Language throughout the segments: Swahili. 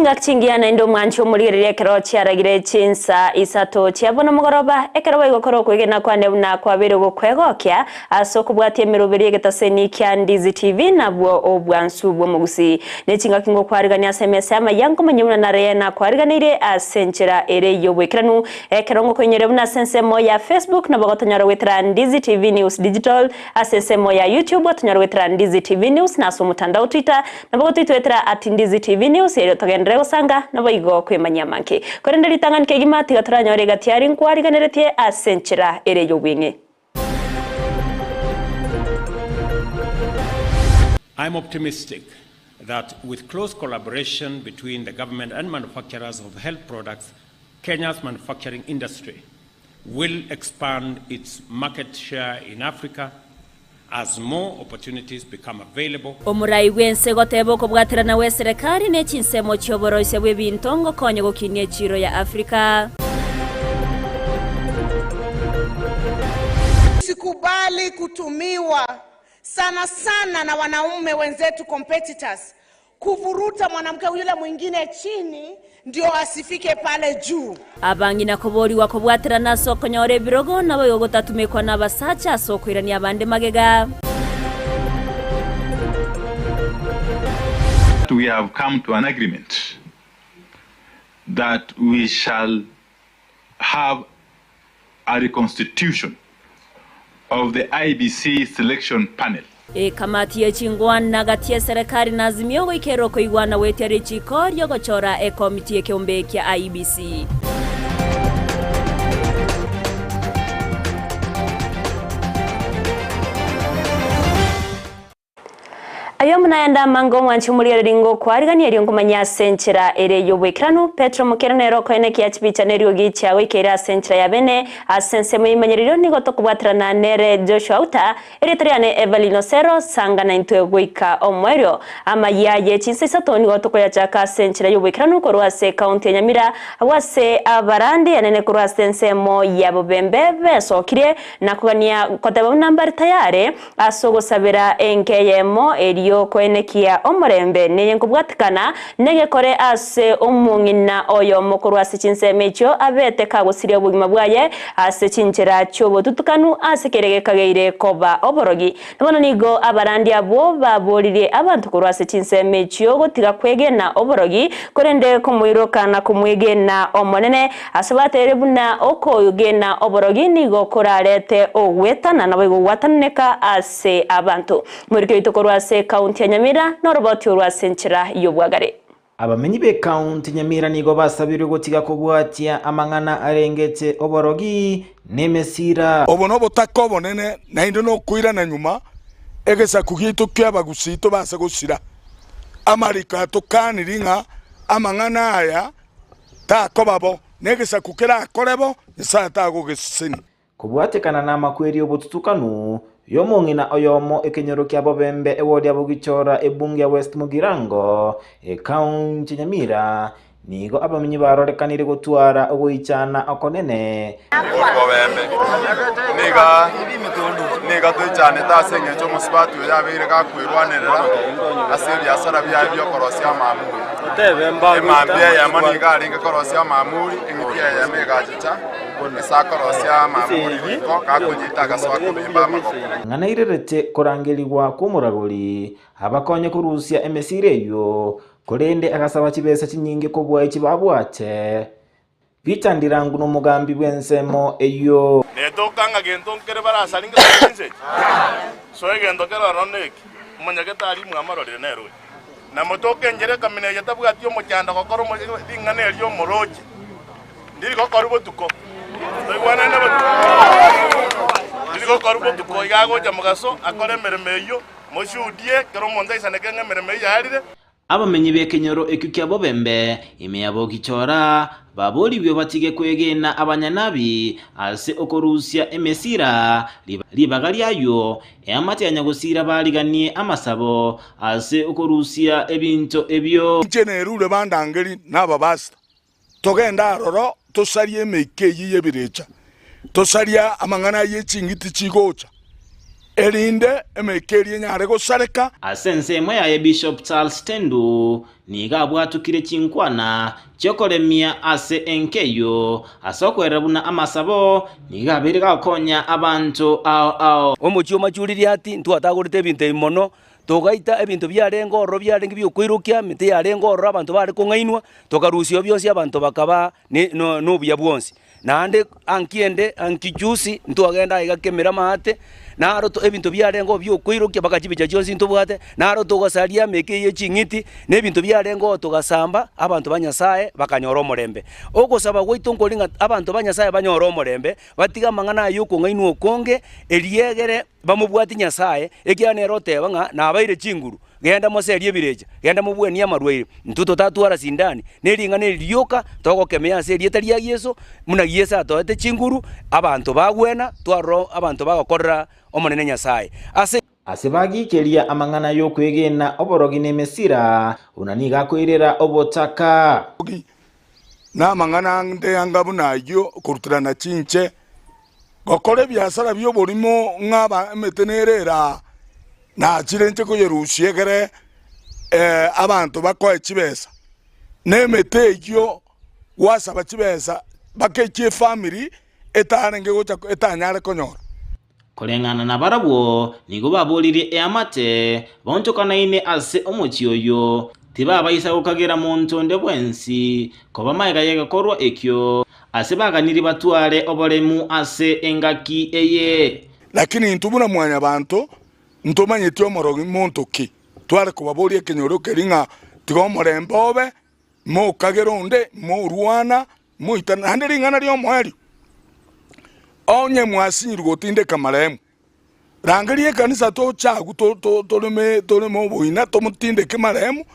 Nechinga chingiana ndo mwancho mulirire kero chiaragire Chinsa Isato chiabona mugoroba ekero igokoro kwigena kwane na kwabere gokwegokya aso kubwatie mirubiri getaseni kya Ndizi TV nabwo obwansu bwo Gusii nechinga kingo kwarigania SMS Amayia manyuna na rena kwariganire asenchera ere yobwekranu ekero ngo kwenyere buna sensemo ya Facebook na bagotonyara wetra Ndizi TV News Digital asensemo ya YouTube otonyara wetra Ndizi TV News na so mutandao Twitter na bagotitwetra @Ndizi TV News togendere usanga naboigo kwemanya manke korende litanganike gimati gaturanyore gatiari nkwariganeretie asenchera ere yobwinge. I'm optimistic that with close collaboration between the government and manufacturers of health products, Kenya's manufacturing industry will expand its market share in Africa as more opportunities become available. Omurai wense gotebo kubwaterana we serikali ne chinsemo choboroise we bintongo konyo gokinie chiro ya Afrika. Sikubali kutumiwa sana na wanaume wenzetu competitors kuvuruta mwanamke yule mwingine chini ndio asifike pale juu. Abangi na kobori wakobwaterana soko nyore birogo na boyo gotatumekwa na basacha soko irani abande magega. We have come to an agreement that we shall have a reconstitution of the IBC selection panel. Kamati ya chingwana gatia serikali na azimio ikero ko igwana wetere chikorio gochora komiti ya kiombe kya IBC. Ayo mnaenda mango mwanchumulira ringo kwarigania ringo manya senchera ere yobwekranu Petro mukeranero koene kiachipicha nerio gicha wekera senchera ya bene asense muyimanyiriro nigoto kubwatrana nere Joshua Auta ere triane Everline Osero sanga na intwe gwika omwerio Amayia ye Chinsa Isato nigoto koyachaka senchera yobwekranu korwase county ya Nyamira wase abarandi anene korwase nsemo ya bobembe besokire na kugania koteba number tayare asogo sabira enkeyemo eri kwenekia omorembe neyenkubwatikana negekore ase omungina oyo mukuru ase chinsemecho abete kagusiria obugima bwaye ase chinchera chobo tutukanu ase keregegaire koba oborogi nabono nigo abarandi abo baboririe abantu kuru ase chinsemecho gotiga kwegena oborogi korende kumwirokana kumwegena omonene ase batere buna okoyugena oborogi nigo korarete ogwetana nabo igwataneka ase abantu murike itokoro ase county ya Nyamira noroboti urwasenchera yobwagare. Abamenyi be county Nyamira nigo basabire gotiga kubwatia amangana arengete oborogi nemesira obono botako bonene na inde no kuira na nyuma egesa kugito kyaba Gusii base gusira amarika tukaniringa amangana aya tako babo negesa kukera akorebo isata gogesini kubwatekana na makweri obututukanu yomongina oyomo ekenyoro kya bobembe ewodi abugichora ebungi ya West Mugirango county Nyamira nigo abamenyi barorekanire gutwara ogoichana okonene bobembe niga tuchane tasenge cyo musibatu yabire gakwirwanirira asiri asara bya korosia mamuri tebemba mambia ya maniga aringa korosia mamuri engitia ya mega chicha esakorosia mamuri ko kakujita gaswa kubimba ngana irerete korangeligwa kumuraguri abakonye kurusia emesire yo korende agasaba kibesa kinyinge ko bwaye kibabwate bitandirangu no mugambi bwensemo eyo netokanga gento nkere barasalinga kinse so egento kera roneki umanyageta ali mwamarorire nero na motoke njere kamine yatabwatyo mu cyanda kokoro mu dingane ryo moroje ndiri kokoro botuko toigwana ne botuko ndiri kokoro botuko yago jamugaso akore meremeyo moshudie kero monda isaneke ngemeremeyo yarire abamenyi bekenyoro ekukya bobembe imeyabo gichora baboli byo batige kwegena abanyanabi ase okorusia emesira libagalyayo amate yanyagosira baliganie amasabo ase okorusia ebinto ebyo generule bandangeri nababasta togenda roro tosarie meike yiyebirecha tosaria amangana yechingiti chigocha erinde emekerie nyare gosareka asense mwe ya Bishop Charles Tendu niga bwatukire chinkwana chokoremia ase enkeyo asokwerebuna amasabo niga biriga konya abantu ao omochio machuriri ati ntwatagurite ebintu imono togaita ebintu byarengo oro byarengi byokwirukia mite yarengo oro abantu bari kungainwa tokarusio byose abantu bakaba no bya bwonsi nande ankiende ankijusi ntwagenda igakemera mahate naro to ebintu byarengo byokwirukia bakachibicha cyose ntubwate naro togasaria meke ye chingiti nebintu byarengo togasamba abantu banyasaye bakanyora omorembe ogosaba gwitu nkolinga abantu banyasaye banyora omorembe batiga mangana yuko ngainu okonge eliegere bamubwati nyasaye ekiane roteba nga nabaire chinguru genda moserie bireja genda mubweni amarwaire ntuto tatuara sindani nelinga nelioka togokemea serie taria Yesu muna Yesu atoete chinguru abantu bagwena twaro abantu bagokorera omonene nyasaye ase bagicheria amang'ana yokwegena oborogi nemesira unaniga kwirira obotaka na mang'ana nde angabuna yo kurutirana chinche gokore biasara byo borimo ngaba metenerera na chirenche ko yerusiegere abantu bakoye chibesa nemete yo wasaba chibesa bakeche family etarenge gocha etanyare konyora kolengana na barabwo nigo babulire amate bontokanaine ase omochioyo tiba bayisa ukagera muntu nde bwensi koba maiga yegakorwa ekyo ase baganiri batware oboremu ase engaki eye lakini ntubuna mwanya abantu ntomanye tyo morogi muntu ki tware kubabulie kenyoro keringa tigo morembobe mo kageronde mo ruana mo itana handiri ngana ryo mwari onye mwasinyirwa gotinde kamaremu rangarie kanisa to chagu tolemo boina tomutinde kamaremu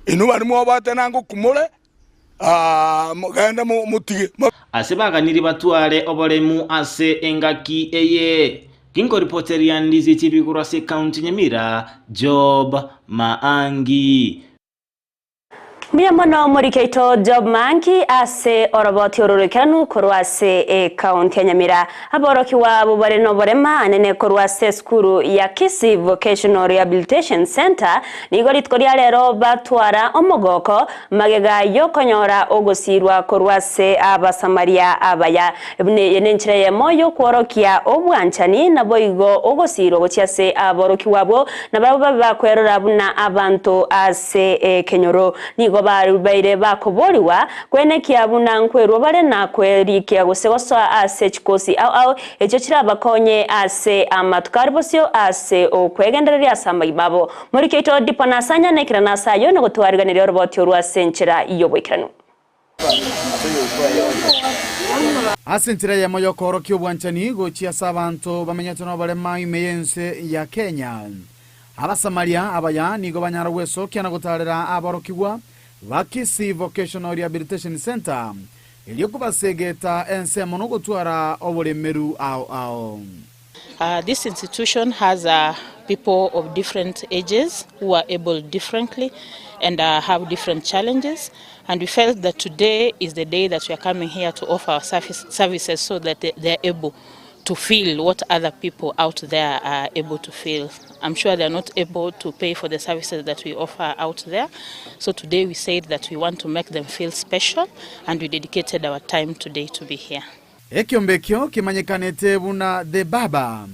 inu bari mo batenango kumule genda mutige ase baganiri batware oboremu ase engaki eye kinko reporteria Ndizi chibigura se county Nyamira Job Maangi Miyamono muri keito Job Maangi ase oroboti ororokanu korwase county Nyamira aboroki wabo bare no borema anene korwase skuru ya Kisii Vocational Rehabilitation Center nigori tkoria lero batwara omogoko magega yokonyora ogosirwa korwase abasamaria abaya yenenchire yemoyo kworokia obwanchani naboigo ogosiro gochiase aboroki wabo nababo bakwerora buna abantu ase kenyoro nigo barubaire bakoboriwa kwenekia buna nkwerwa bare na kwerikia gusegoswa ase chikosi au echo kirabakonye ase amatukarbosyo ase okwegendereria asambai babo muri keito dipona sanya nekira nasayo no gutwariganira roboti orwa senchera iyo bwikirano Asentira ya moyo koroki obwanchani gochia sabanto bamenyatono bare mai meyense ya Kenya abasamaria abaya nigo banyara weso kiana gutarira abarokigwa ba Kisii Vocational Rehabilitation Center eliyokubasegeta ensemo no gutwara oburemeru ao. This institution has people of different ages who are able differently and have different challenges, and we felt that today is the day that we are coming here to offer our services so that they are able to feel what other people out there are able to feel. I'm sure they are not able to pay for the services that we offer out there. So today we said that we want to make them feel special, and we dedicated our time today to be here. Ekyombekyo kimanyikanete buna the baba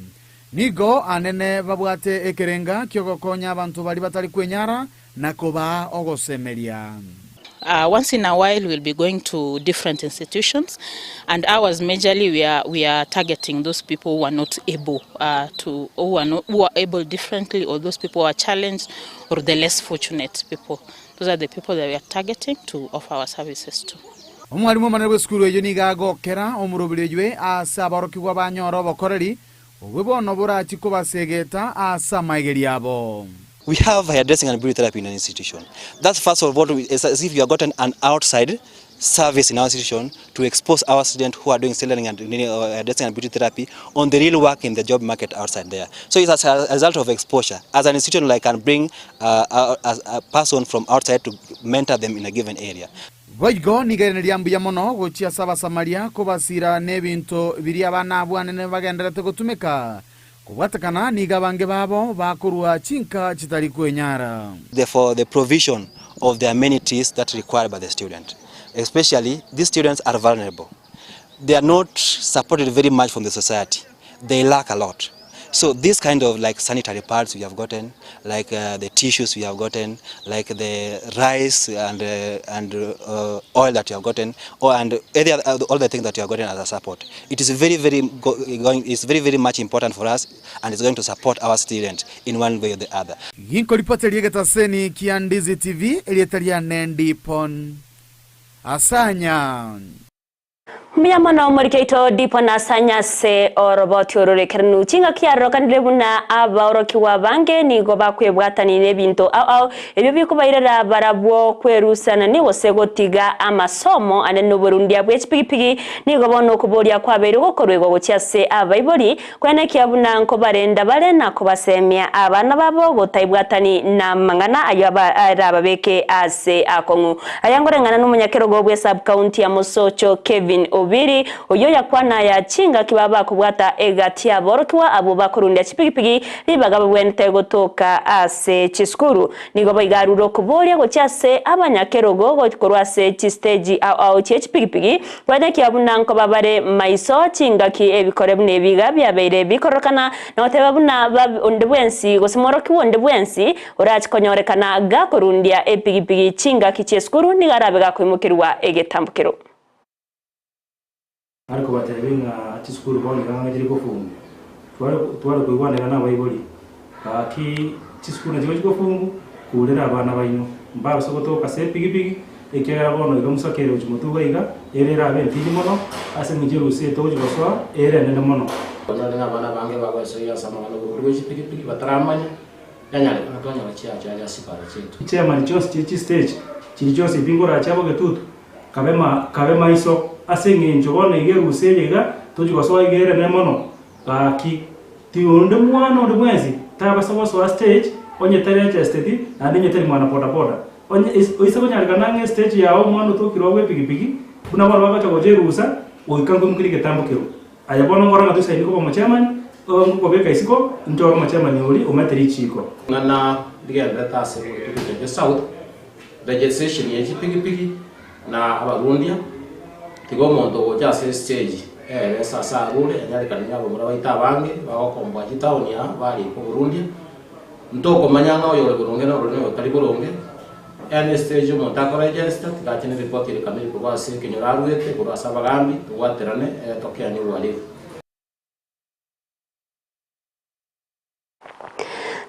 nigo anene babwate ekerenga kyogokonya abantu bali batali kwenyara nakoba ogosemeria. Once in a while we'll be going to different institutions, and ours majorly we are targeting those people who are not able who are able differently, or those people who are challenged, or the less fortunate people. Those are the people that we are targeting to offer our services to. Omwalimu manere skulu ejo nigagokera omurubirejwe asabarokigwa banyoro bokoreri obwebono burati kubasegeta asamaigeria yabo. We have hairdressing and beauty therapy in an institution. That's first of all, as if you have gotten an outside service in our institution to expose our students who are doing tailoring and hairdressing and beauty therapy on the real work in the job market outside there. So it's as a result of exposure. As an institution, I can bring a person from outside to mentor them in a given area. Boigo nigereria mbuya mono gochia saba samaria kubasira nebinto biri abana bwanene bagenderete gutumika kubwatakana niga bange babo bakurwa chinka chitari kwenyara. Therefore, the provision of the amenities that are required by the student, especially these students are vulnerable. They are not supported very much from the society. They lack a lot. So this kind of like sanitary pads we have gotten, like the tissues we have gotten, like the rice and oil that you have gotten, and all the things that you have gotten as a support. It is very much important for us, and it's going to support our students in one way or the other. Yinko ripoti liyegetaseni kia Ndizi TV iliyetalia nendi pon asanya. Miyamano murikeito dipo na sanya se oroboti orore kernu chinga kiaro kanilebuna abaoro kiwa bange ni goba kwebwatani nebinto au ebyo bikubairera barabwo kwerusana ni wosego amasomo ane no Burundi abwechipigipigi ni gobono kuboria kwabere gokorwego gocyase abaibori kwene kiabuna nko barenda bare na kubasemia abana babo gotaibwatani na mangana ayo ababeke ase akongu ayangorengana n'umunyakerogo bwe sub county ya Musocho Kevin Obiri oyo yakwana ya chinga kibaba kubwata egati ya borokiwa abo bakurundi ya chipigipigi libagabo bwente gotoka ase chiskuru nigo bayigaruro kuboria gocyase abanyakerogo gokorwase chistage au chipigipigi kwene kiabuna nko babare maiso chinga ki ebikore bune biga byabeire bikorokana na otebabuna ondebwensi gosimoroki ondebwensi orachikonyorekana gakurundi ya epigipigi chinga ki chiskuru nigarabe gakwimukirwa egetambukiro. Ariko baterenga chiskuru bone kanga jiri kofungu twara kwibonera n'abayibori aki chiskuru naje kofungu kurera abana bayino mbaba sogotoka se pigipigi ekera bono igamusakere uchimutuga iga erera abentini mono ase mujiruse toje baswa erene mono ndanga abana bange bagweso ya sama bano burwe chipigipigi bataramanya yanyale natwanya bachiacha ya sipara chetu chairman just chi stage chiri chose bingora chabo getutu kabema iso asengi njobone igeruse yega toji baswa igere nemono aki tiunde mwana ode mwezi tabasaba so stage onye tare tested ande nyeteri mwana poda poda onye isabo nyarganange stage yawo mwana tokirogwe pigipigi kuna bana bagacha gojerusa oikango mukirike tambukiro ayabona ngoranga tusaini ko chairman ngo beka isiko njoro mu chairman yori umateri chiko ngana digenda tase ko south registration yechi pigipigi na abarundia tigomondo cyase stage sasa rule yari kanyabo muri bayita bange bakombwa kitawoni ya bari ko Burundi ntoko manyanga oyo Burundi na Burundi batari Burundi ene stage mo takora register tigakine report ile kamili kwa se kenyorarwete kwa sabagambi tuwaterane tokea ni walifu.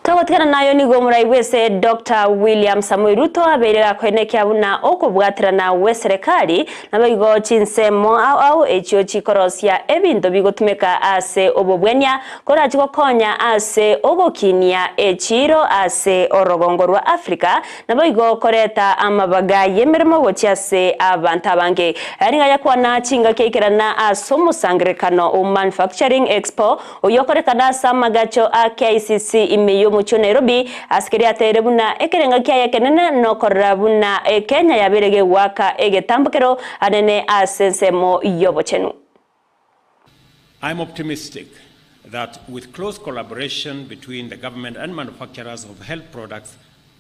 Tawatikana nayo nigo muraiwese Dr. William Samuel Ruto aberega kweneke abuna okubwatirana we serikali nabayigo chinsemo au echo chikorosia ebinto bigotumeka ase obobwenya korachi kokonya ase ogokinia echiro ase orogongo rwa Afrika nabayigo koreta amabaga yemeremo gocyase abantu abange aringa yakwana chinga kekerana asomusangrekano manufacturing expo oyokorekana samagacho KCC imeyo mucho Nairobi askeri aterebuna ekerenga kya kenene no korabuna Kenya yabirege waka egetambukero anene asensemo yobochenu. I'm optimistic that with close collaboration between the government and manufacturers of health products,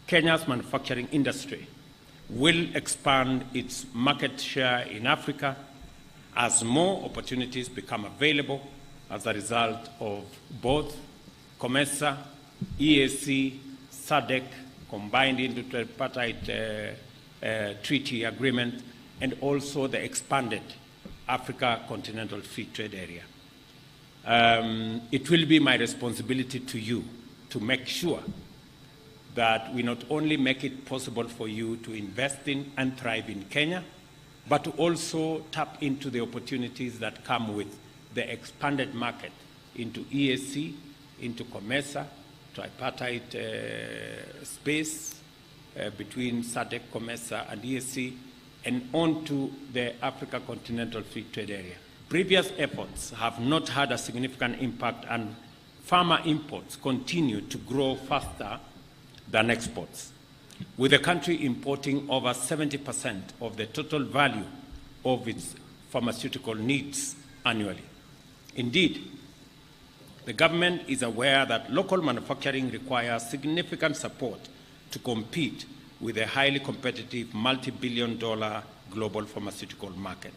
Kenya's manufacturing industry will expand its market share in Africa as more opportunities become available as a result of both COMESA, EAC, SADC combined into the tripartite treaty agreement, and also the expanded Africa Continental Free Trade Area. It will be my responsibility to you to make sure that we not only make it possible for you to invest in and thrive in Kenya, but to also tap into the opportunities that come with the expanded market into EAC, into COMESA, tripartite space between SADC, COMESA, and EAC, and onto the Africa Continental Free Trade Area. Previous efforts have not had a significant impact, and farmer imports continue to grow faster than exports, with the country importing over 70% of the total value of its pharmaceutical needs annually. Indeed, The government is aware that local manufacturing requires significant support to compete with a highly competitive multi-billion-dollar global pharmaceutical market.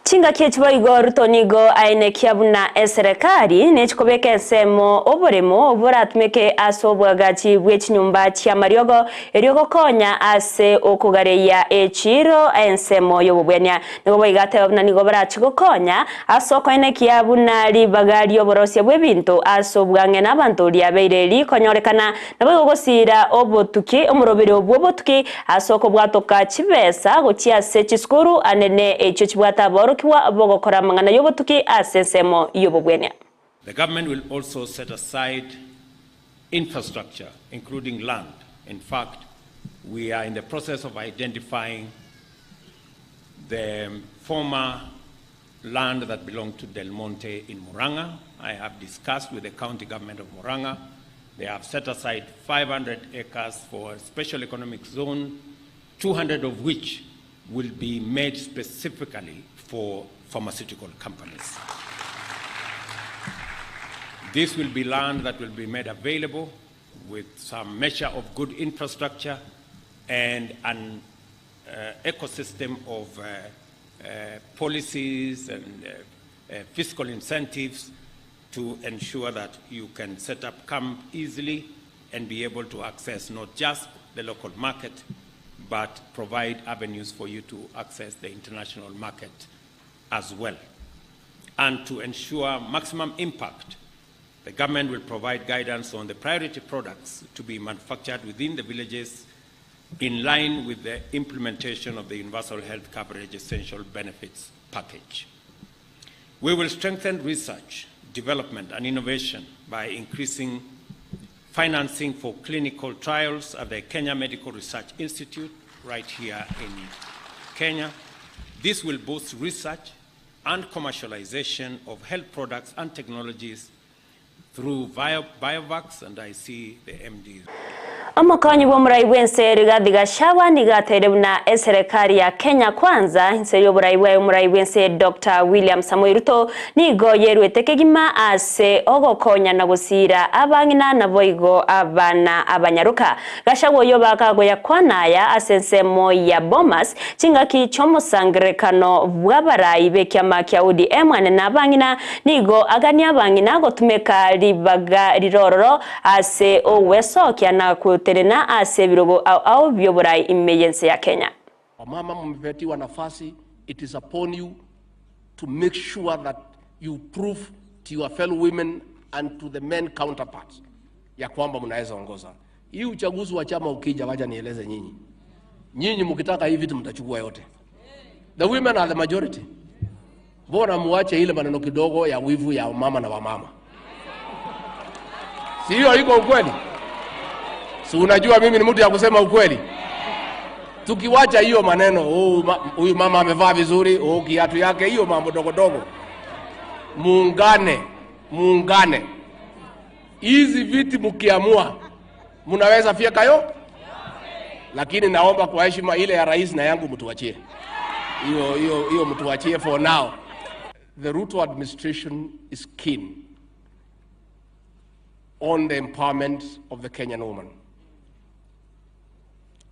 Chinga kiechwa igo rutonigo aine kiabuna eserekari nechikobeka ensemo oboremo oboratumeke ase obwagachi bw'echinyumba chia mariogo eriogokonya ase okugareya echiro ensemo y'obobwenia nigo boigate obuna nigo barachigokonya ase okoine kiabuna ribagari oborosia bw'ebinto ase obwang'e n'abantu riabeire rikonyorekana nabo igogosira obotuki omorobere obwobotuki ase okobwatoka chibesa gochia ase chisukuru anene echo chibwata boro The government will also set aside infrastructure, including land. In fact, we are in the process of identifying the former land that belonged to Del Monte in Murang'a. I have discussed with the county government of Murang'a. They have set aside 500 acres for a special economic zone, 200 of which will be made specifically for pharmaceutical companies. This will be land that will be made available with some measure of good infrastructure and an ecosystem of policies and fiscal incentives to ensure that you can set up camp easily and be able to access not just the local market, but provide avenues for you to access the international market as well. And to ensure maximum impact, the government will provide guidance on the priority products to be manufactured within the villages in line with the implementation of the Universal Health Coverage Essential Benefits Package. We will strengthen research, development, and innovation by increasing financing for clinical trials at the Kenya Medical Research Institute right here in Kenya. This will boost research and commercialization of health products and technologies through biovacs, and I see the MD. Omokonyi bw'omurai bw'ense Rigathi Gachagua nigateire buna eserekari ya Kenya Kwanza nse y'oburai bw'omurai bw'ense Dr. William Samoei Ruto nigo yerwete kegima ase ogokonya na gusira abang'ina na boigo abana abanyaruka. Gachagua oyo bakagoya kwanaya ase ensemo ya Bomas chingaki chomusangirekano bw'abarai b'ekiama kia ODM ane n'abang'ina nigo agania abang'ina gotumeka ribaga rirororo ase owesokia na terena ase birogo au byoborai imejense ya Kenya. Wamama mmepatiwa nafasi, it is upon you to make sure that you prove to your fellow women and to the men counterparts ya kwamba mnaweza ongoza. Hii uchaguzi wa chama ukija, wacha nieleze nyinyi. Nyinyi mkitaka hivi vitu mtachukua yote. The women are the majority. Bora muache ile maneno kidogo ya wivu ya mama na wamama. Si hiyo iko ukweli? Si unajua mimi ni mtu ya kusema ukweli. Tukiwacha hiyo maneno, huyu mama amevaa vizuri, kiatu yake, hiyo mambo dogo dogo. Muungane. Hizi viti mkiamua, mnaweza fika yo? Lakini naomba kwa heshima ile ya rais na yangu mtuachie. Hiyo mtuachie for now. The Ruto administration is keen on the empowerment of the Kenyan woman.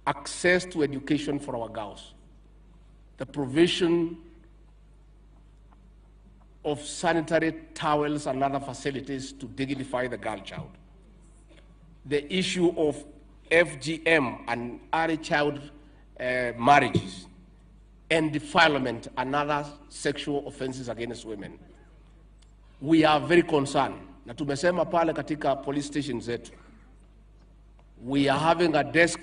Access to education for our girls, the provision of sanitary towels and other facilities to dignify the girl child, the issue of FGM and early child marriages, and defilement and other sexual offenses against women. We are very concerned. Na tumesema pale katika police stations zetu, we are having a desk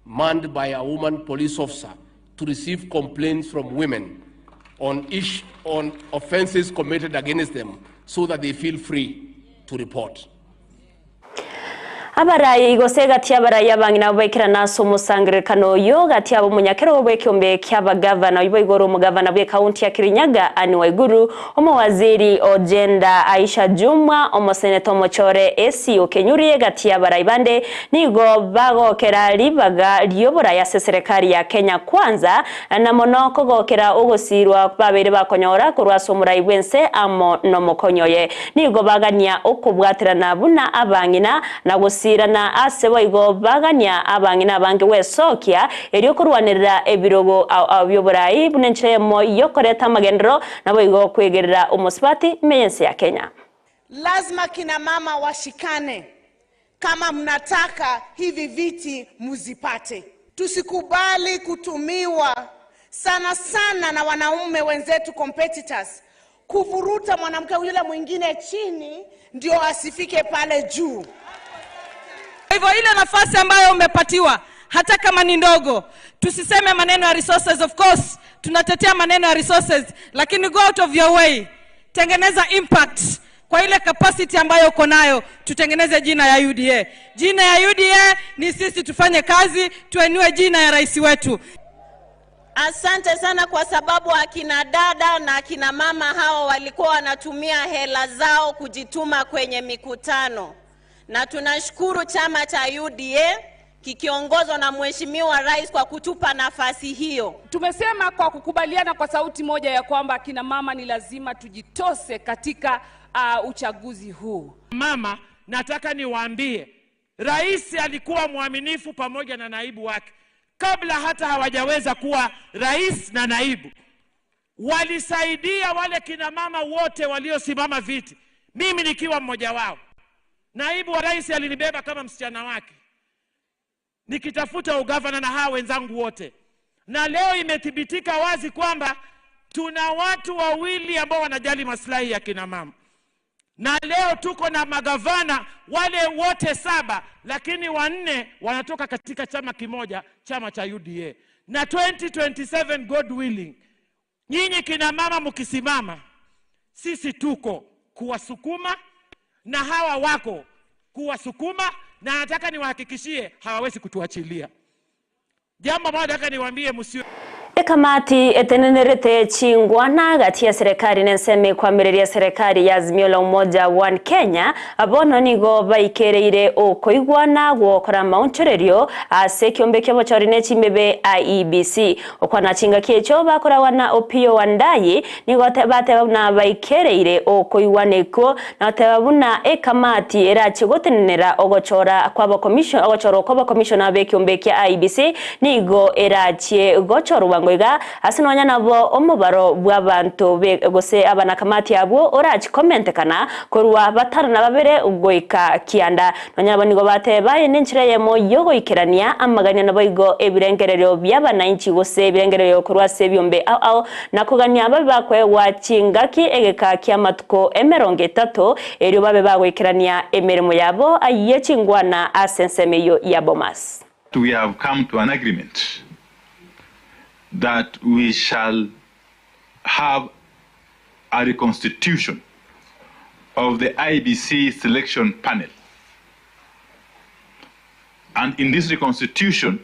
manned by a woman police officer to receive complaints from women on offenses committed against them so that they feel free to report. Abarayi igose gati abarayi abangina bwekera naso musangirikano yo gati abo munyakero bwekyombe ky'abagavana ibo igoro umugavana bwe county ya Kirinyaga Ani Waiguru omwaziri ogenda Aisha Jumwa omoseneto mochore esi okenyuriye gati abarayi bande nigo bagokera libaga lyobora ya serikali ya Kenya kwanza na monoko gokera ogosirwa babere bakonyora kurwaso murayi bwense amo no mokonyoye nigo bagania okubwatirana buna abangina na sirana asebo igo baganya abangina bange wesokia eriyo kurwanirira ebirogo abyoburayi bunenchemo yokoreta magendero nabo igo kwegerera umusibati meyense ya Kenya. Lazima kina mama washikane kama mnataka hivi viti muzipate. Tusikubali kutumiwa sana na wanaume wenzetu competitors kuvuruta mwanamke yule mwingine chini ndio asifike pale juu. Hivyo ile nafasi ambayo umepatiwa hata kama ni ndogo, tusiseme maneno ya resources. Of course tunatetea maneno ya resources, lakini go out of your way, tengeneza impact kwa ile capacity ambayo uko nayo. Tutengeneze jina ya UDA. Jina ya UDA ni sisi tufanye kazi, tuenue jina ya rais wetu. Asante sana kwa sababu akina dada na akina mama hao walikuwa wanatumia hela zao kujituma kwenye mikutano. Na tunashukuru chama cha UDA kikiongozwa na mheshimiwa rais kwa kutupa nafasi hiyo. Tumesema kwa kukubaliana kwa sauti moja ya kwamba kina mama ni lazima tujitose katika uchaguzi huu. Mama, nataka niwaambie, rais alikuwa mwaminifu pamoja na naibu wake. Kabla hata hawajaweza kuwa rais na naibu, walisaidia wale kina mama wote waliosimama viti, mimi nikiwa mmoja wao. Naibu wa rais alinibeba kama msichana wake nikitafuta ugavana na hawa wenzangu wote, na leo imethibitika wazi kwamba tuna watu wawili ambao wanajali maslahi ya kina mama, na leo tuko na magavana wale wote 7, lakini 4 wanatoka katika chama kimoja, chama cha UDA. Na 2027 God willing, nyinyi kina mama mkisimama, sisi tuko kuwasukuma na hawa wako kuwasukuma, na nataka niwahakikishie hawawezi kutuachilia. Jambo moja nataka niwaambie, msio Ekamati etenenerete chingwana gati ya serikali nenseme kwa mireria serikali ya Azimio la Umoja One Kenya abono nigo baikereire okoigwana gwokora maunchererio ase kiombe ky'obochorine chimebe IEBC okwana chinga kiecho bakora wana Opio Wandayi nigo bate na baikereire okoigwaneko na tabuna ekamati era chigotenera ogochora kwa commission ogochoro kwa commission abe kiombe kya IEBC nigo era chie gochoro ngoiga asinwanya nabo omubaro bw'abantu begose abana kamati abo orachi comment kana korwa batarana babere ugoika kianda nonyabo nigo bateba n'inchire yemo yogo ikerania amaganya nabo igo ebirengerero by'abana inchi gose ebirengerero korwa sebyombe au nakuganya babakwe wachingaki egeka kyamatuko emeronge 3 eryo babe bagoikerania emeremo yabo ayechingwana asensemeyo ya Bomas. We have come to an agreement that we shall have a reconstitution of the IBC selection panel. And in this reconstitution,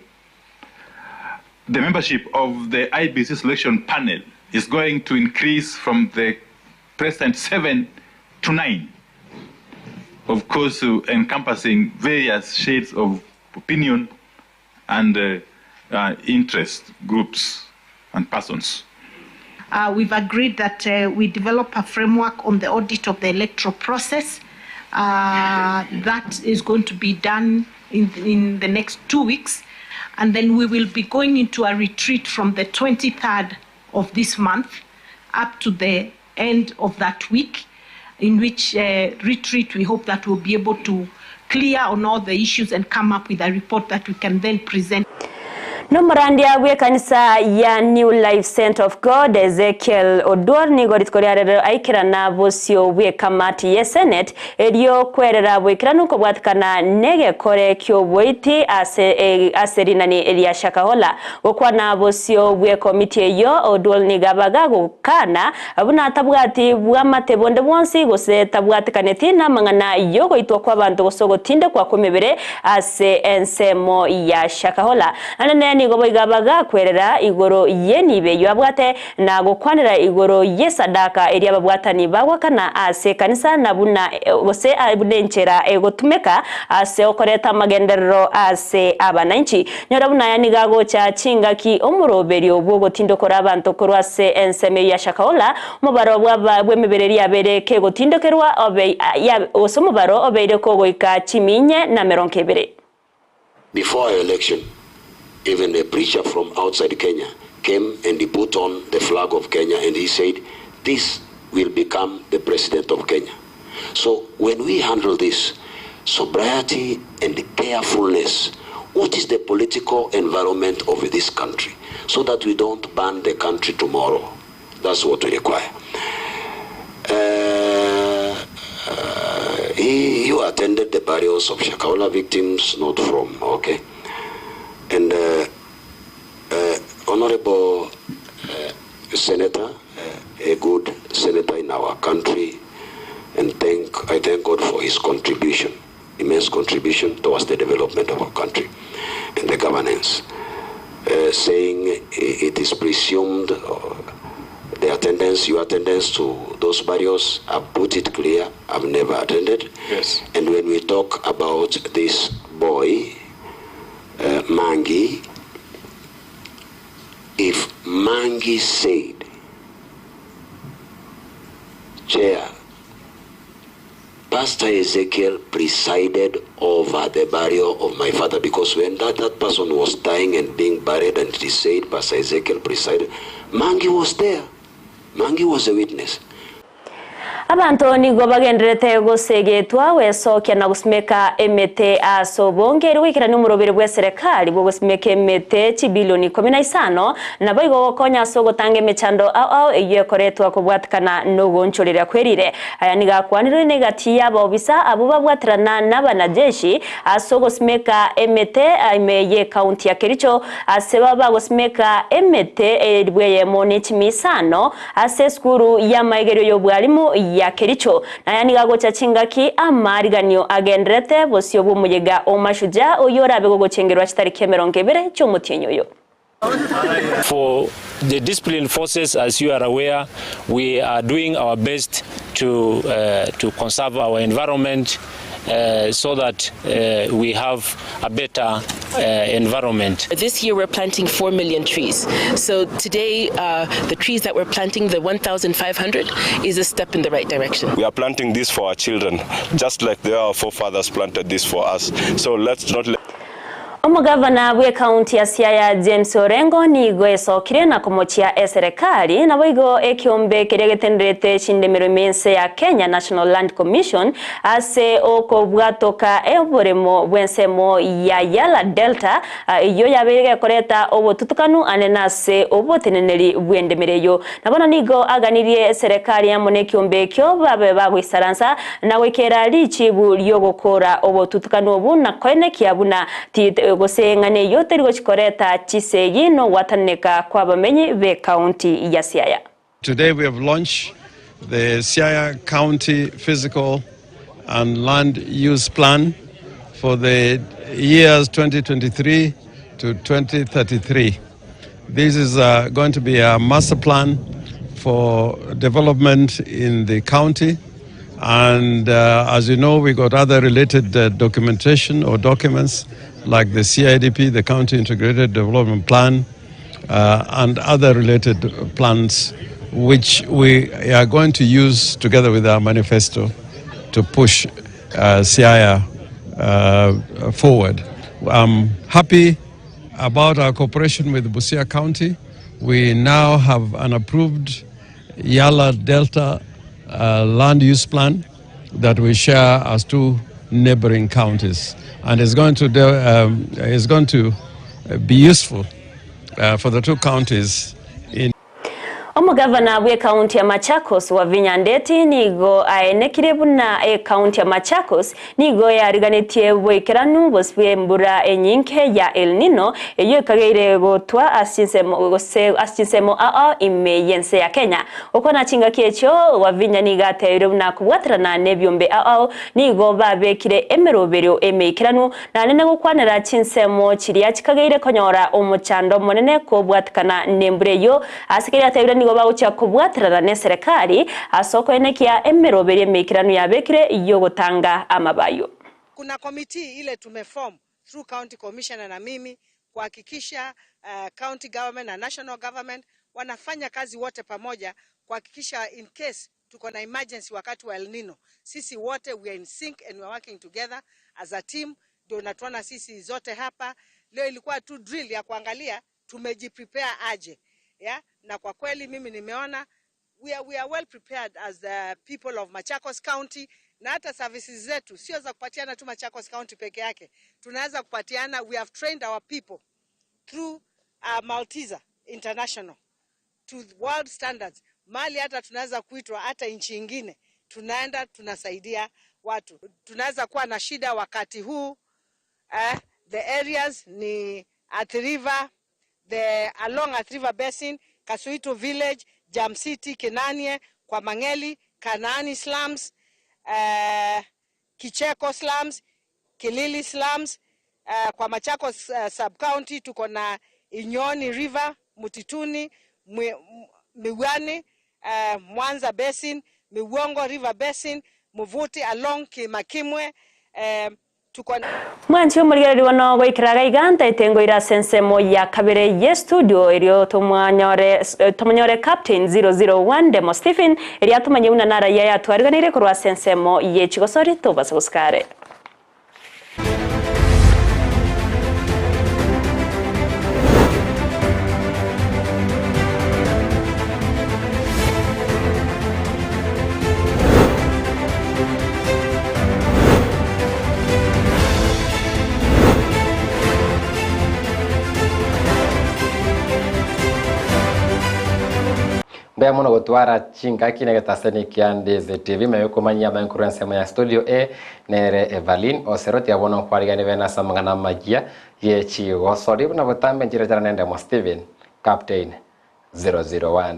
the membership of the IBC selection panel is going to increase from the present 7 to 9, of course, encompassing various shades of opinion and interest groups and persons. We've agreed that we develop a framework on the audit of the electoral process. That is going to be done in the next 2 weeks. And then we will be going into a retreat from the 23rd of this month up to the end of that week, in which retreat we hope that we'll be able to clear on all the issues and come up with a report that we can then present. No Morandia we kanisa ya New Life Center of God Ezekiel Odor ni goritkoria aikira na bosio we kamati ye Senate erio kwerera bwikira nuko bwatikana nege kore kyo boiti aserinani Elia Shakahola okwa na bosio we committee yo Odol ni gabaga gukana abuna tabwati bwamate bonde bonsi gose tabwatikaneti na mangana yogo itwa kwa bantu gosogo tinde kwa komebere ensemo ya Shakahola anane ni gobo igabaga kwerera igoro yenibe yabwate na gukwanira igoro yesadaka eri ababwatani bagwakana ase kanisa nabuna gose abunenchera egotumeka ase okoreta magenderero ase abananchi nyorabuna yanigago cha chingaki omuroberio obwo tindokora abantu korwase enseme ya Shakahola mubaro bw'emibereri abere ke gotindokerwa obe ya osomubaro obeire ko goika chiminye na meronkebere. Before our election, even a preacher from outside Kenya came and he put on the flag of Kenya and he said, this will become the president of Kenya. So when we handle this, sobriety and carefulness, what is the political environment of this country so that we don't ban the country tomorrow? That's what we require. You attended the burials of Shakahola victims, not from, okay? And Honorable Senator, a good senator in our country, and I thank God for his contribution, immense contribution towards the development of our country and the governance. Saying it is presumed the attendance, your attendance to those burials, I've put it clear, I've never attended. Yes. And when we talk about this boy, Mangi, if Mangi said, Chair, Pastor Ezekiel presided over the burial of my father, because when that person was dying and being buried and he said Pastor Ezekiel presided, Mangi was there. Mangi was a witness. Abantu nigo bagenderete gosegetwa wesokia na gusmeka emete asobongeri wikira numurobere bwa serikali bwo gusmeka emete chibilioni 15 na boigo gokonya sogo tange mechando au eyekoretwa kubwatikana nogonchorera kwerire aya niga kwaniro negati yaba obisa abuba bwatirana n'abanajeshi asogo smeka emete imeye county ya Kericho aseba bagosmeka emete eribweye moni chimisano ase skuru ya maigerio yobwalimu ya Kericho na yanigago cha chingaki amariganyo agendrete bosio bumuyega omashuja oyorabe go chengerwa chitariki 20 cy'umutinyoyo. For the disciplined forces, as you are aware, we are doing our best to conserve our environment so that we have a better environment. This year we're planting 4 million trees. So today the trees that we're planting, the 1,500, is a step in the right direction. We are planting this for our children, just like our forefathers planted this for us. So let's not let Omugavana bwe county ya Siaya James Orengo ni gweso kirena kumochia serikali na boigo ekiombe kiregetenderete chindemero mense ya Kenya National Land Commission ase oko bwatoka eboremo bwensemo ya Yala Delta iyo yabege koreta obotutukanu anenase oboteneneri bwendemereyo nabona nigo aganirie serikali ya monekiombe kyo babe bagwisaransa na wekera lichibu lyogokora obotutukanu obu na koene kiabuna gosengane yote rigo chikoreta chisegi no wataneka kwa bamenyi be county ya Siaya. Today we have launched the Siaya County Physical and Land Use Plan for the years 2023 to 2033. This is going to be a master plan for development in the county. And as you know, we got other related documentation or documents like the CIDP, the County Integrated Development Plan, and other related plans, which we are going to use together with our manifesto to push Siaya forward. I'm happy about our cooperation with Busia County. We now have an approved Yala Delta land use plan that we share as two neighboring counties, and it's going to be useful for the two counties in Omugavana bwe county ya Machakos wa Vinyandeti nigo aenekire buna county ya Machakos nigo yariganitie bwekeranu boswe mbura enyinke ya El Nino eyo kagere gotwa asisemo imeyense ya Kenya okona chinga kiecho wa Vinyaniga tero na kubwatrana nebyombe nigo babekire emeroberio emekiranu na nene gukwanira chinsemo chiria chikagere konyora omuchando monene ko bwatkana nembreyo asikira tero nigo baucha kubwatrana ne serikali asoko enekia emeroberio emekiranu yabekire iyo gutanga amabayo. Kuna committee ile tumeform through county commissioner na mimi kuhakikisha county government na national government wanafanya kazi wote pamoja kuhakikisha in case tuko na emergency wakati wa El Nino sisi wote we are in sync and we are working together as a team. Ndio natuona sisi zote hapa leo ilikuwa tu drill ya kuangalia tumejiprepare aje, yeah? Na kwa kweli mimi nimeona we are well prepared as the people of Machakos County, na hata services zetu sio za kupatiana tu Machakos County peke yake, tunaweza kupatiana. We have trained our people through Malteser International to world standards. Mali hata tunaweza kuitwa hata nchi nyingine, tunaenda tunasaidia watu. Tunaweza kuwa na shida wakati huu, the areas ni Athi River, along Athi River Basin, Kasuito Village, Jam City, Kenanie, kwa Mangeli, Kanaani slums, Kicheko slums, Kilili slums, kwa Machakos sub-county tuko na Inyoni River, Mutituni, Miwani, Mwanza Basin, Miwongo River Basin, Muvuti along Kimakimwe, Mwanchi umurigari wano waikiraga iganta itengo ira sensemo ya kabere ye studio elio tumanyore Captain 001 Demo Stephen elia tumanye una nara ya tuariganire kurwa sensemo ye chigosori tubasa buskare. Mbea mono gutwara chinga kine getaseni kia Ndizi TV meyuko manyia bankurense ya studio nere Everline Osero tia bono kwarigani vena samangana magia ye chigo sori na butambe njira jara nende mo Steven Captain 001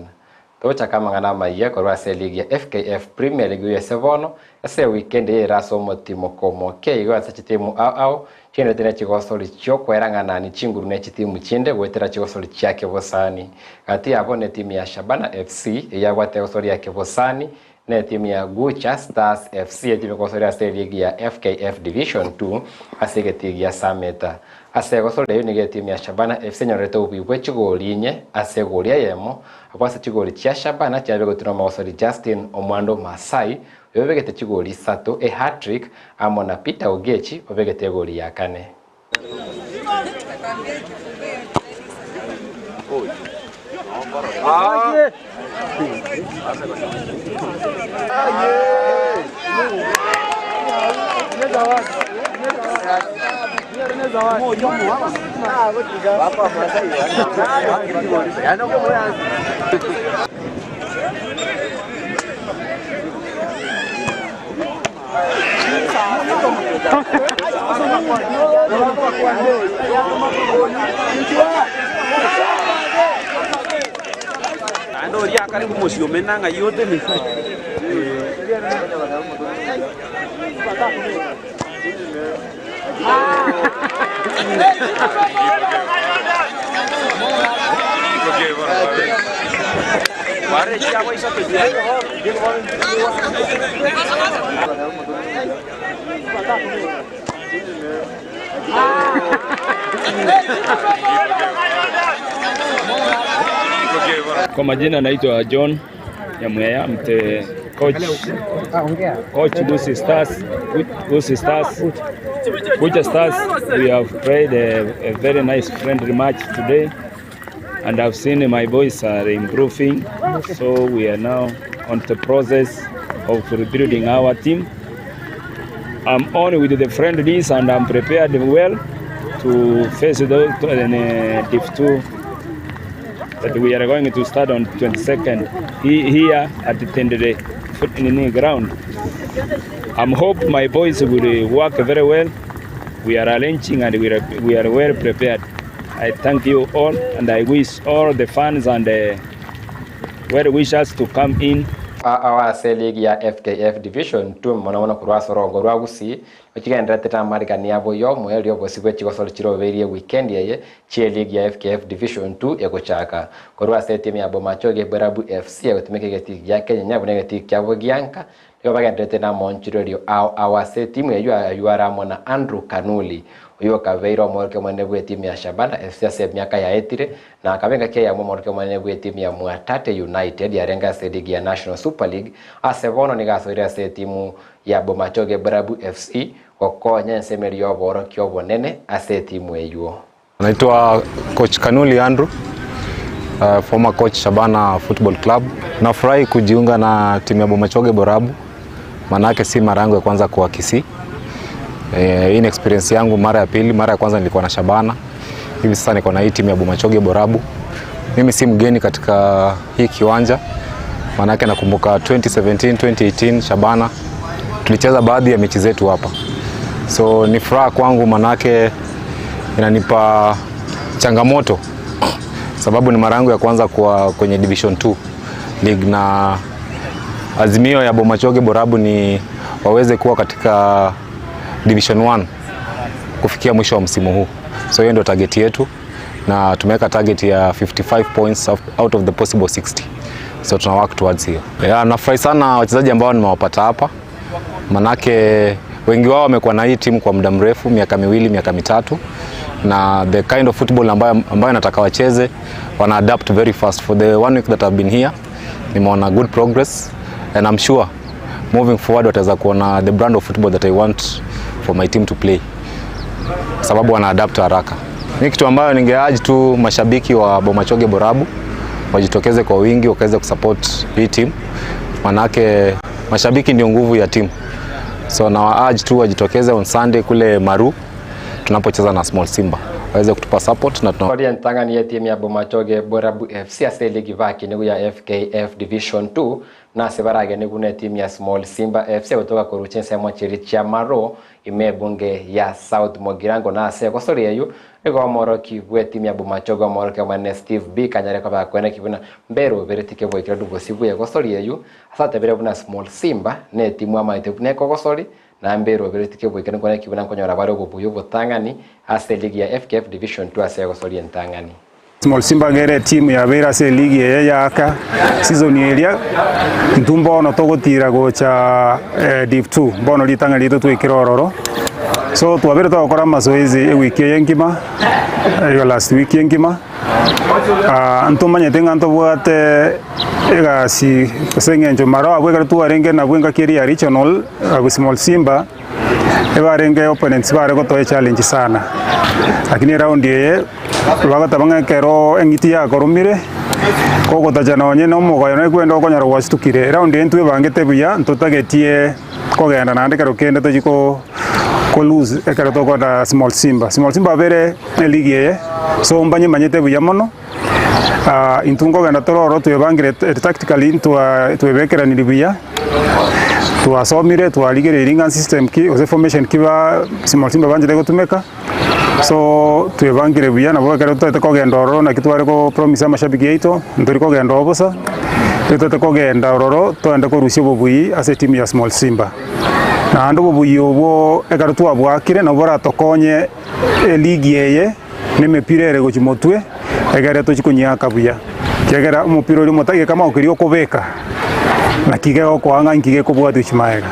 tocha kama ngana magia korwa se ligi ya FKF Premier League ya sevono ese weekend ye raso motimo komo ke igo asa chitimu au chine tena chigo sori chio kwerangana ni chinguru ne chitimu chinde gwetera chigo sori chiake bosani ati abone timu ya Shabana FC ya gwate sori yake bosani ne timu ya Gucha Stars FC ya timu sori ya ligi ya FKF Division 2 asege tigi ya Sameta asego sori yo ni timu ya Shabana FC nyoreto ubibwe chigoli nye asegolia yemo akwasa chigoli cha Shabana cha bego tino mawasori Justin Omwando Masai obegete chigoli Isato hat-trick amona Peter Ogechi obegete goli ya kane. Ando ria karibu mosio menanga yote ni Ware chia wa Isato Kwa majina naitwa John Nyamira, mte coach Gusii Stars. Gusii Stars, we have played a very nice friendly match today, and I've seen my boys are improving, so we are now on the process of rebuilding our team. I'm on with the friendlies and I'm prepared well to face those Div 2 that we are going to start on 22nd here at the Tendere ground. I hope my boys will work very well. We are arranging and we are well prepared. I thank you all and I wish all the fans and well wishers to come in. Our league ya FKF Division 2 mwana kurwa sorongo rwa Gusii ukigenda teta marigania boyo mwelio bosibwe chigosolo chiroberie weekend yeye che league ya FKF Division 2 egochaka kurwa team ya Bomachoge Borabu FC yagutumike geti ya Kenya nyabune geti kya Bogianka yo bagenda teta monchirorio our team ya yuara mwana Andrew Kanuli uyo kaveiro morke mwane bwe timu ya Shabana FC miaka ya etire na akabenga kia ya morke mwane bwe timu ya Mwatate United ya renga league ya National Super League asevono ni gasoria se timu ya Bomachoge Borabu FC kokonya nsemerio boro kyobo nene ase timu eyo. Naitwa coach Kanuli Andrew, former coach Shabana Football Club. Nafurahi kujiunga na timu ya Bomachoge Borabu. Manake si mara yangu ya kwanza kwa Kisii. Hii ni experience yangu mara ya pili. Mara ya kwanza nilikuwa na Shabana. Hivi sasa niko na hii timu ya Bomachoge Borabu. Mimi si mgeni katika hii kiwanja. Manake nakumbuka 2017, 2018 Shabana tulicheza baadhi ya mechi zetu hapa. So ni furaha kwangu manake inanipa changamoto sababu ni mara yangu ya kwanza kwa kwenye Division 2 League na azimio ya Bomachoge Borabu ni waweze kuwa katika Division 1 kufikia mwisho wa msimu huu. So hiyo ndio target yetu na tumeweka target ya 55 points out of the possible 60. So tuna work towards hiyo. Nafurahi sana wachezaji ambao nimewapata hapa. Manake wengi wao wamekuwa na hii timu kwa muda mrefu, miaka miwili, miaka mitatu. Na the kind of football ambayo nataka wacheze, wana adapt very fast. For the 1 week that I've been here, nimeona good progress and I'm sure moving forward wataweza kuona the brand of football that I want for my team to play. Sababu wana adapt haraka. Ni kitu ambayo ningeaji tu mashabiki wa Bomachoge Borabu wajitokeze kwa wingi wakaweze kusupport hii team. Manake mashabiki ndio nguvu ya timu. So na waaj tu wajitokeze on Sunday kule Maru tunapocheza na Small Simba. Waweze kutupa support na tunao ntangani ya timu ya Bomachoge Borabu FC ase league vaki ni ya FKF Division 2 na sebarage ni kuna timu ya Small Simba FC kutoka kwa Chinsa mochiri cha Maro imebunge ya South Mogirango na ase kosori yeyu ego moroki bwe timu ya Bomachoge moroki mane Steve B kanyare kwa kwene kibuna mbero veritike bwe kiradu gosibu ya kosori yeyu asate bere buna Small Simba ne timu ama ite ne kosori na mbero veritike bwe kiradu kibuna konyora baro bubuyo botangani ase league ya FKF Division 2 ase kosori ntangani. Small Simba gere timu ya Vera se league ya aka season area ntumbo no togotira gocha Div 2 bono litanga lito twikirororo so twabere twakora mazoezi wiki yengima yo last week yengima ntumanye tenga ntobwate ega si kusengenjo maro abwega tuarenge na bwenga kiri regional Small Simba ebarenge opponents bare ko toy challenge sana lakini round ye bagotabanga kero engiti ya korumire koko tajana onye no mogoyo no kwenda konyara wastukire round ye ntwe bangete buya ntotagetie kogenda nande kero kende tojiko ko lose ekero to koda Small Simba bere league ye so mbanye manyete buya mono intungo genda tororo twebangire tactically twebekera ni buya tuasomire tualigere iringa system ki ose formation kiba Small Simba banje gutumeka so twebangire buya na bwakero twete kogenda ororo na kitware ko promise amashabiki yeito ndori kogenda obosa twete kogenda ororo twende ko rusio bobuyi ase timu ya Small Simba na ando bobuyi obo ekaro twabwakire na bora tokonye league yeye nemepirere gochimotwe egere tochikunya kabuya kegera umupiro uri mutage kama ukiriyo kubeka na kigego kwanga nkige kubwa tuchimaega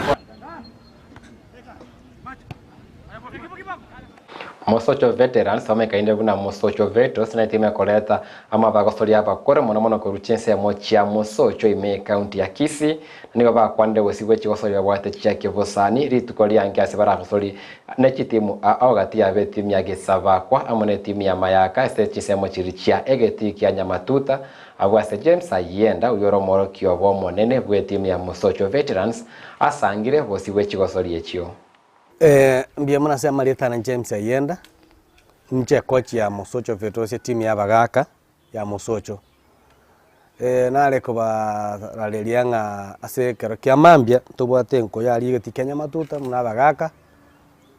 Mosocho veterans wamekainde buna Mosocho vetos na timu ya koleta ama bagosori hapa kore mono ko Chinsa mochia Mosocho ime county ya Kisii nigo ba kwande wesiwe chigosori bwate chake bosani ritukoli anke asibara gosori na chitimu agati ya timu ya Gesava kwa amone timu ya Mayaka este Chinsa mochirichia egeti kia Nyamatuta abwase James ayenda uyoro moro kiobo monene bwe timu ya Mosocho veterans asangire wesiwe chigosori echio. Mbia mwana sema Marieta na James ayenda nje coach ya Mosocho Vetose timu ya Bagaka ya Mosocho nare ko ba ralelianga ase kero kia mambia tubwate nko yari geti Kenya matuta muna bagaka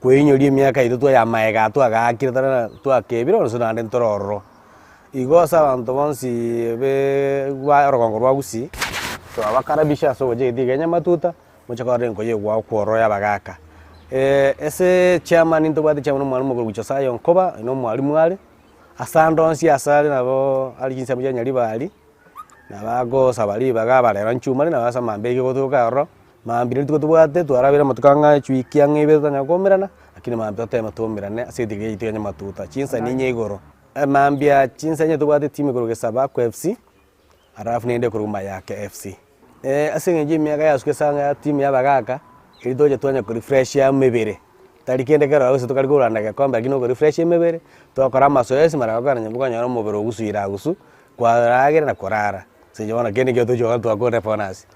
kwinyuria miaka itu twa ya maega twagakira twakebira no sunande ntororo igosa abantu bonsi be wa rogongo rwa Gusii so abakarabisha so je geti Kenya matuta muchakore nko ye gwa kworo ya bagaka ese chairman ntubwate chairman mwalimu ko gucha sayo nkoba no mwalimu ale asandonsi asale nabo ali Chinsa mujya nyalibali nabago sabali bagaba lera nchumari nabasa mambege gotuka ro mambire tukubwate twarabira matukanga chwiki angebe tanya komerana lakini mambye tema tomerane asedige itenya matuta Chinsa ninye igoro mambya Chinsa nye tubwate timu ko gesaba ku FC arafu nende kuruma yake FC asengeje miaka yasuke sanga timu yabagaka ilidoje twanya ku refresh ya mebere talikende kero aho tukari kuranda kwamba lakini ko refresh mebere twakora masoesi marakana nyambuka nyara mubero gusuyira gusu kwaragera na korara sijona kene kyo tujo twakore fonasi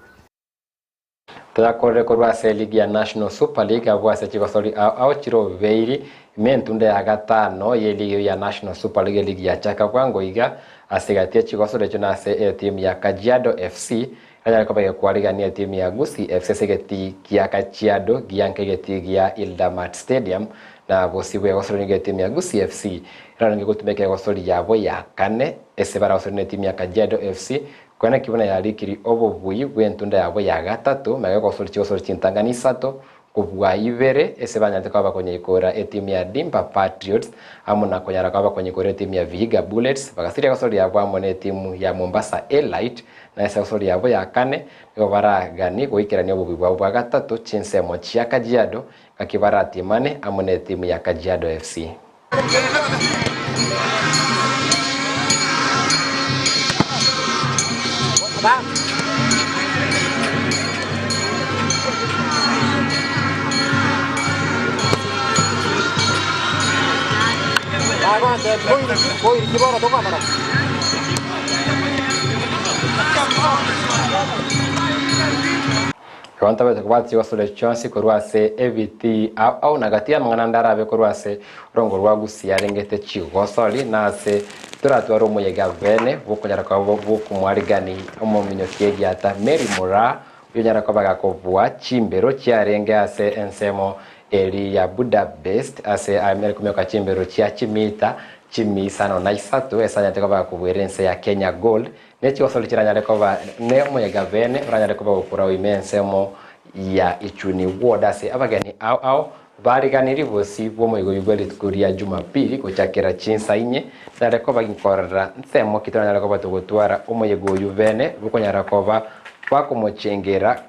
twakore ko rwase ligi ya National Super League abwase chigosori au chiro veiri mentunde ya gatano ye ligi ya National Super League ligi ya chaka kwango iga asigatie chigosori chona se team ya Kajiado FC anya ko bege kwaligania team ya Gusii FC segeti kia Kajiado gianke geti gia Ildamat Stadium na bosiwe gosori nge team ya Gusii FC rangi gutumeke gosori yabo ya kane esebara gosori team ya Kajiado FC kwana kibona ya likiri obobui bwentunda yabo ya gatatu mage gosori chigosori chintangani Isato kubwa ibere esebanya tekaba kwenye ikora team ya Dimba Patriots amuna konyara kaba kwenye ikora team ya Vihiga Bullets bagasiria gosori yabo amone team ya Mombasa Elite na esa gosori yabo ya kane ngo baragani goikirani obobui bwa gatatu Chinsa mochia Kajiado kakibara timane amone team ya Kajiado FC Kwanta bete kwati wasole chance korwase eviti au nagatia mangandara be korwase rongo rwa Gusii arengete chigosoli nase turatwaro muyega vene bukonyara kwa bukumwarigani omominyo kiegi ata Mary Mura yonyara kwa bagakobwa chimbero chiarenge ase ensemo eri ya Budapest ase Amerika myoka chimbero chia chimita chimisano na Isato esanya tekaba kubwerense ya Kenya Gold nechi wasoli chiranyare kwa ne muyega vene uranyare kwa gukura imensemo ya ichuni wodase abagani au bariganiri bosi bomo igobeli tukuria Jumapili gochakira Chinsa inye nare kwa baginkorera nsemo kitana kwa batugotwara omoyego yuvene bukonyara kwa bakomochengera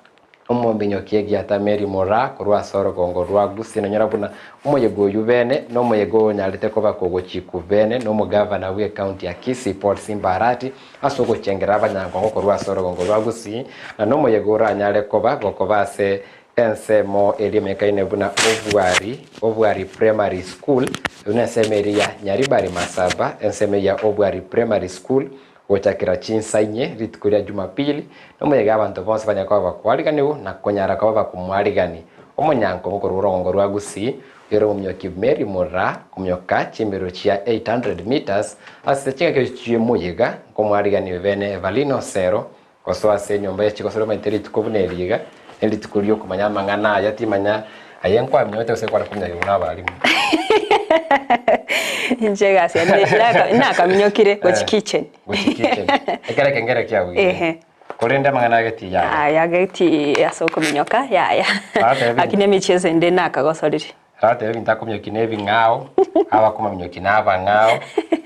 omombinyo kiegi ata Mary Mura kurwa soro gongo rwa Gusii nonyara buna omoyego yuvene no moyego nyalite kwa bakogochiku vene no mugavana we county ya Kisii Port Simbarati asoko chengera abanyango kurwa soro gongo rwa Gusii na no moyego ranyale kwa base ensemo elimeka inebuna Obwari Primary School unasemeria Nyaribari Masaba enseme ya Obwari Primary School gochakira Chinsa inye ritukuria Jumapili nomuyega abantu bonse banyakwa bakwaligani na konyara kwa bakumwaligani omunyango ngorurongo rwa Gusii yero mumyoki Mary Mura kumyoka chimbero chia 800 meters asechinga kyo muyega komwaligani vene Everline Osero kosoa se nyomba ya chikosoro maiteri tukubuneriga ndi tukurio kumanya mangana yatimanya ayenkwa myote usekwa kumnya y'abarimu njega se na kaminyokire go kitchen ekere kengere kyawe korenda mangana gati ya gati asoko minyoka ya akine michezo ende na kagosoriri rate bintakumyo kinevi ngao aba kuma minyoki naba ngao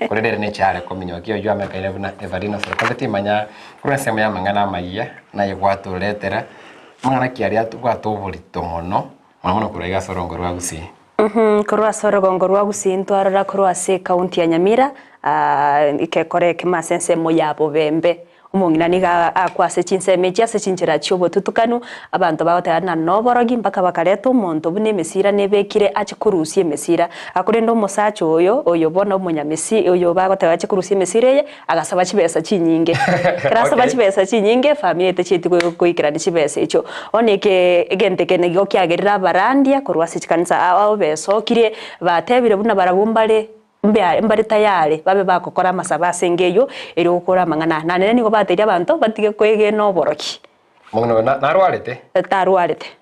korenda ne chale kominyoki yo ameka ile buna Everline so kati manya kurasema ya mangana Amayia na yegwato letera mangana kiaria twatubulito mono mwana kuraiga sorongo rwa Gusii kurwa sorongo rwa Gusii ntwarara kurwa se county ya Nyamira ikekore kemasense moyabo bembe umungina niga akwase Chinsa mechi ase chinjira chyobo tutukanu abantu bagotana noborogi mpaka bakareto umuntu bune mesira nebekire achikurusie mesira akurendo musacho oyo bona umunyamesi oyo bagotaba achikurusie mesira ye agasaba chibesa chinyinge krasaba chibesa chinyinge family techiti kuikira chibesa icho oneke egente kene gyo kyagerira barandia kurwa se Chinsa abo besokire batebire buna baragumbale mbari tayari babe bakokora masaba sengeyo eri gukora mangana na nene nigo bateria abantu batige kwege no boroki mungno narwarete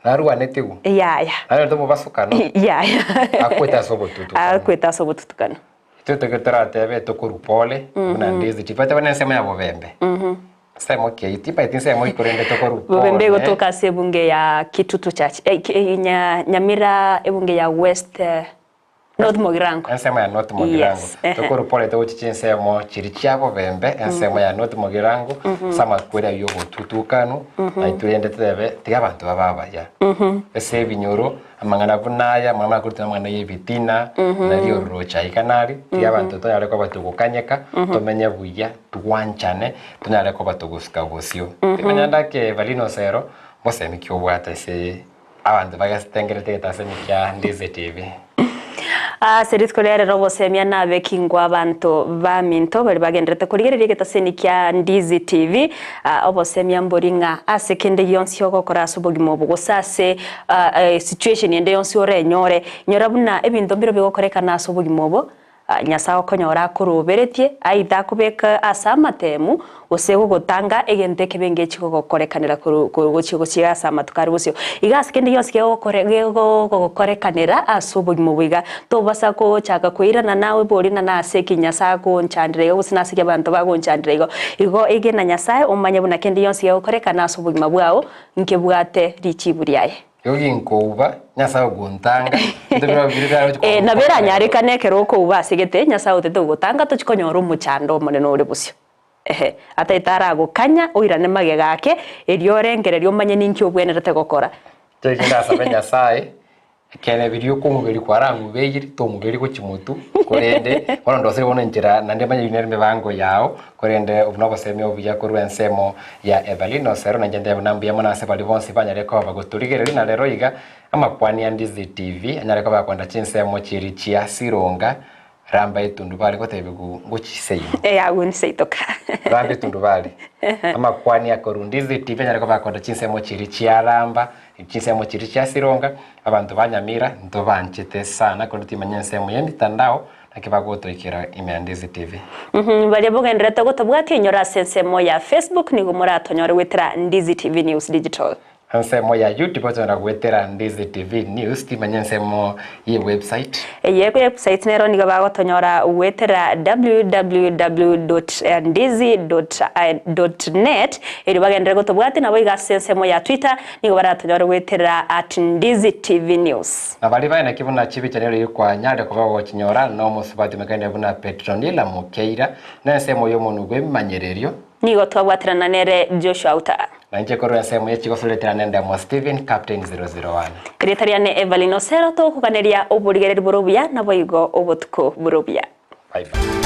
narwanete gu yaya ari ndo mubasukano yaya akweta sobotutukano tuteketera tebe tokurupole na Ndizi tipate bana sema ya bobembe sema ke tipate sema ikorende tokurupole bobembe gotoka sebunge ya Kitutu Church Nyamira ebunge ya West North Mogirango. Ensema ya North Mogirango. Tokoro pole to Chinsa mo chirichabo bembe ensema ya North Mogirango sama kwera yo tutukano na ituyende tebe tigabantu bababa ya. Ese binyoro amangana bunaya mama kurita amangana yebitina na rio rocha ikanari tigabantu to yale ko batugukanyeka tomenye buya tuwanchane tunale ko batuguska bosio. Timanyanda ke Everline Osero bose mikyo bwata se abantu bagastengerete tasemikya Ndizi TV. Seritko rero bose myana bekingwa abantu baminto bari bagendrete kurigerere getaseni kya Ndizi TV obose myamboringa asekende yonsi yogokora subogimo bugosase situation yende yonsi orenyore nyorabuna ebinto biro bigokorekana subogimo bo nyasao konyora kuruberetie aitha kubeka asamatemu osego gotanga egente kebenge chiko gokorekanira kurugochiko chiga samatukari busio igas kende yonsi gokorekanira asubo mubiga to basa ko chaka kuirana nawe borina na seki nyasa ko nchandire usina seki abantu bago nchandire igo igena nyasaye umanye buna kende yonsi gokorekana asubo mabwao nkebwate richiburyaye yoginkuba nyasa guntanga nabera nyarika nekero ko ubasigete nyasa utete gutanga tukonyora umuchando munene uri busyo ata itara gukanya uirane mage gake eryorengere ryomanye ninki obwenerete gukora tegenda sabenya sai kene video ko mubiri kwarangu beyiri to mubiri ko kimutu korende ono ndose bona njira nande manye yunerme bango yao korende ubno baseme obuya kurwensemo ya Everline Osero nanjende bunambiya mona se bali bonsi banyare ko bagoturigere na lero iga amakwani ya Ndizi TV anyare ko bakwanda Chinsemo chiri chia sironga ramba itundubali ko tebigu nguchiseyo agun seitoka ramba itundubali amakwani ya Ndizi TV anyare ko bakwanda Chinsemo chiri chia ramba Chinsemo chiri chia sironga abantu banyamira ndo banchete sana ko ntimanye nsemo yemitandao nakibagotoikira ime Ndizi TV bali bogendrete gotobwa kenyora sensemo ya Facebook nigo muratonyore wetera Ndizi TV News Digital Nsemo ya YouTube tuna gwetera Ndizi TV News timanye nsemo ye website yego website nero nigo bagotonyora wetera www.ndizi.net eri bagendere gotobwate nabo igasensemo ya Twitter nigo baratonyora wetera @Ndizi TV News nabali bana kibuna chibi chanero yikwa nyale ko bago chinyora no musubati mekande buna Petronila mukeira na nsemo yo munu gwemanyereryo nigo twabwatirana nere Joshua Auta nanje korwa nsemo yechi gosuletera nenda mo Steven Captain 001 Krietariane Everline Osero to kukaneria oburigereri burubya nabo igo obotuko burubya bye bye